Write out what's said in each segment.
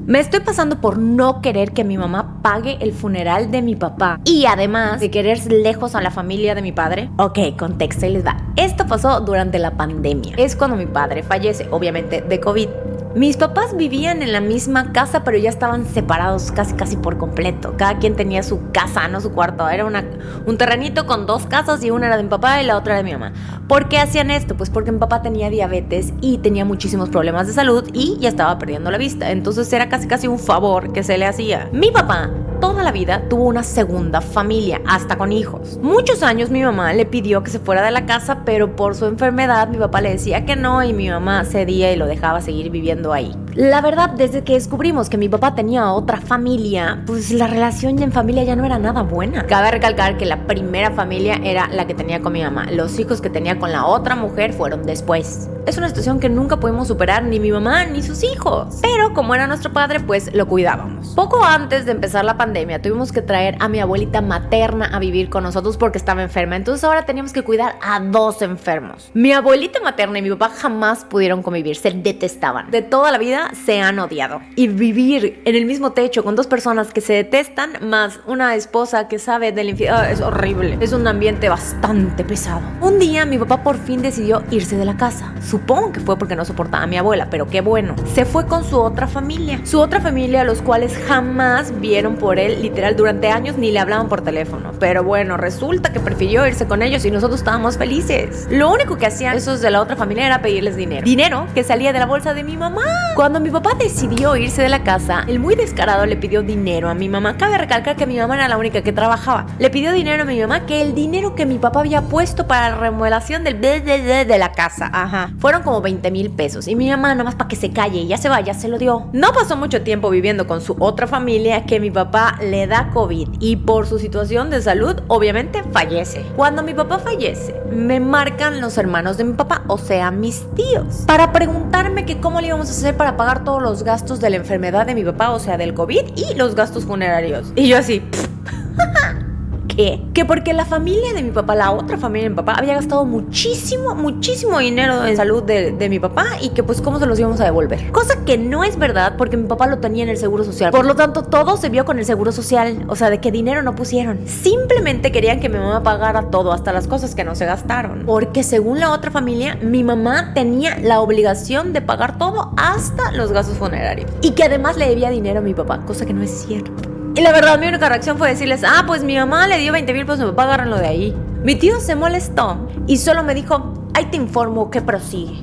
Me estoy pasando por no querer que mi mamá pague el funeral de mi papá y además de querer lejos a la familia de mi padre. Ok, contexto, ahí les va. Esto pasó durante la pandemia. Es cuando mi padre fallece, obviamente de COVID. Mis papás vivían en la misma casa, pero ya estaban separados casi por completo. Cada quien tenía su casa, no su cuarto. Era un terrenito con 2 casas y una era de mi papá y la otra era de mi mamá. ¿Por qué hacían esto? Pues porque mi papá tenía diabetes y tenía muchísimos problemas de salud y ya estaba perdiendo la vista. Entonces era casi un favor que se le hacía. Mi papá toda la vida tuvo una segunda familia, hasta con hijos. Muchos años mi mamá le pidió que se fuera de la casa, pero por su enfermedad mi papá le decía que no y mi mamá cedía y lo dejaba seguir viviendo ahí. La verdad, desde que descubrimos que mi papá tenía otra familia, pues la relación en familia ya no era nada buena. Cabe recalcar que la primera familia era la que tenía con mi mamá. Los hijos que tenía con la otra mujer fueron después. Es una situación que nunca pudimos superar, ni mi mamá ni sus hijos. Pero como era nuestro padre, pues lo cuidábamos. Poco antes de empezar la pandemia, tuvimos que traer a mi abuelita materna a vivir con nosotros porque estaba enferma. Entonces ahora teníamos que cuidar a 2 enfermos. Mi abuelita materna y mi papá jamás pudieron convivir, se detestaban. De toda la vida se han odiado. Y vivir en el mismo techo con 2 personas que se detestan, más una esposa que sabe del infierno, es horrible. Es un ambiente bastante pesado. Un día mi papá por fin decidió irse de la casa. Supongo que fue porque no soportaba a mi abuela, pero qué bueno. Se fue con su otra familia. Su otra familia, los cuales jamás vieron por él, literal, durante años ni le hablaban por teléfono. Pero bueno, resulta que prefirió irse con ellos y nosotros estábamos felices. Lo único que hacían esos de la otra familia era pedirles dinero. Dinero que salía de la bolsa de mi mamá. Cuando mi papá decidió irse de la casa, el muy descarado le pidió dinero a mi mamá. Cabe recalcar que mi mamá era la única que trabajaba. Le pidió dinero a mi mamá, que el dinero que mi papá había puesto para la remodelación de la casa. Ajá. Fueron como 20,000 pesos. Y mi mamá, nada más para que se calle y ya se vaya, se lo dio. No pasó mucho tiempo viviendo con su otra familia que mi papá le da COVID. Y por su situación de salud, obviamente fallece. Cuando mi papá fallece, me marcan los hermanos de mi papá, o sea, mis tíos, para preguntarme que cómo le íbamos a hacer para pagar todos los gastos de la enfermedad de mi papá, o sea, del COVID y los gastos funerarios. Y yo así... Que porque la familia de mi papá, la otra familia de mi papá, había gastado muchísimo dinero en salud de mi papá y que pues cómo se los íbamos a devolver. Cosa que no es verdad porque mi papá lo tenía en el seguro social. Por lo tanto, todo se vio con el seguro social. O sea, de que dinero no pusieron. Simplemente querían que mi mamá pagara todo, hasta las cosas que no se gastaron. Porque según la otra familia, mi mamá tenía la obligación de pagar todo hasta los gastos funerarios. Y que además le debía dinero a mi papá, cosa que no es cierto. Y la verdad, mi única reacción fue decirles, pues mi mamá le dio 20,000 pesos, mi papá agárrenlo de ahí. Mi tío se molestó y solo me dijo, ahí te informo que prosigue.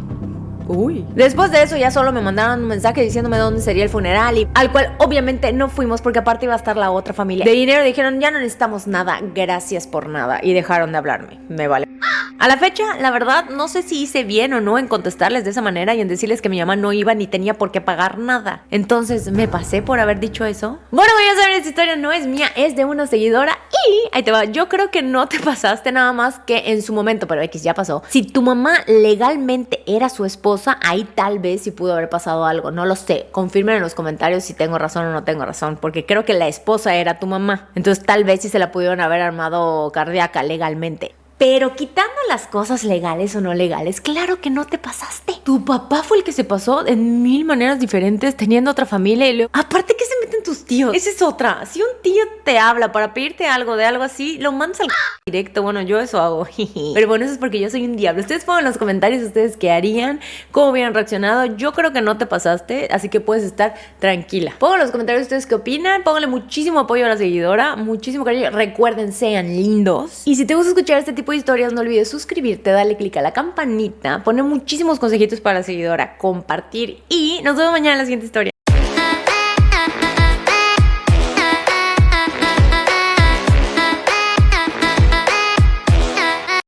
Uy. Después de eso ya solo me mandaron un mensaje diciéndome dónde sería el funeral y al cual obviamente no fuimos porque aparte iba a estar la otra familia. De dinero dijeron, ya no necesitamos nada, gracias por nada, y dejaron de hablarme. Me vale. A la fecha, la verdad, no sé si hice bien o no en contestarles de esa manera y en decirles que mi mamá no iba ni tenía por qué pagar nada. Entonces, ¿me pasé por haber dicho eso? Bueno, voy a saber, esta historia no es mía, es de una seguidora y ahí te va. Yo creo que no te pasaste nada más que en su momento, pero X ya pasó. Si tu mamá legalmente era su esposa, ahí tal vez sí pudo haber pasado algo. No lo sé. Confirmen en los comentarios si tengo razón o no tengo razón, porque creo que la esposa era tu mamá. Entonces, tal vez sí se la pudieron haber armado cardíaca legalmente. Pero quitando las cosas legales o no legales, claro que no te pasaste. Tu papá fue el que se pasó en 1000 maneras diferentes, teniendo otra familia y luego... Aparte, ¿qué se meten tus tíos? Esa es otra. Si un tío te habla para pedirte algo de algo así, lo mandas al directo. Bueno, yo eso hago. Pero bueno, eso es porque yo soy un diablo. Ustedes pongan en los comentarios ustedes qué harían, cómo hubieran reaccionado. Yo creo que no te pasaste, así que puedes estar tranquila. Pongan en los comentarios ustedes qué opinan. Pónganle muchísimo apoyo a la seguidora, muchísimo cariño. Recuerden, sean lindos. Y si te gusta escuchar este tipo de historias, no olvides suscribirte, darle click a la campanita, poner muchísimos consejitos para la seguidora, compartir y nos vemos mañana en la siguiente historia.